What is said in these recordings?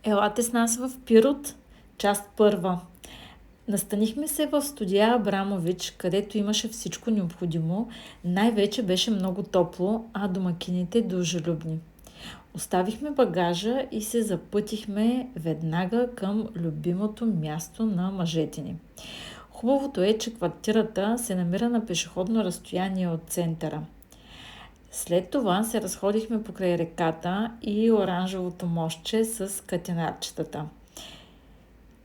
Елате с нас в Пирот, част първа. Настанихме се в студия Абрамович, където имаше всичко необходимо. Най-вече беше много топло, а домакините дружелюбни. Оставихме багажа и се запътихме веднага към любимото място на мъжете ни. Хубавото е, че квартирата се намира на пешеходно разстояние от центъра. След това се разходихме покрай реката и оранжевото мостче с катинарчетата.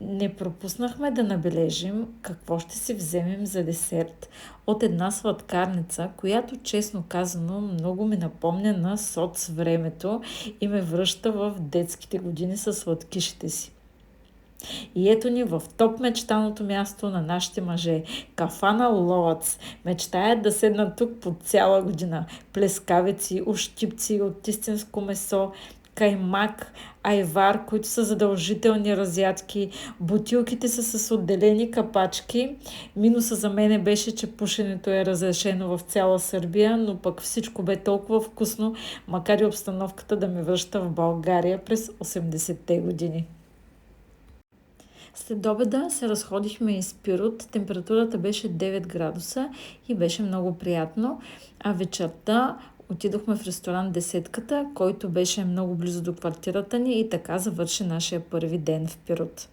Не пропуснахме да набележим какво ще си вземем за десерт от една сладкарница, която, честно казано, много ми напомня на соц времето и ме връща в детските години със сладкишите си. И ето ни в топ мечтаното място на нашите мъже. Кафана Ловац. Мечтаят да седнат тук по цяла година. Плескавици, ощипци от истинско месо, каймак, айвар, които са задължителни разядки. Бутилките са с отделени капачки. Минуса за мене беше, че пушенето е разрешено в цяла Сърбия, но пък всичко бе толкова вкусно, макар и обстановката да ме връща в България през 80-те години. След обеда се разходихме из Пирот, температурата беше 9 градуса и беше много приятно, а вечерта отидохме в ресторант Десетката, който беше много близо до квартирата ни и така завърши нашия първи ден в Пирот.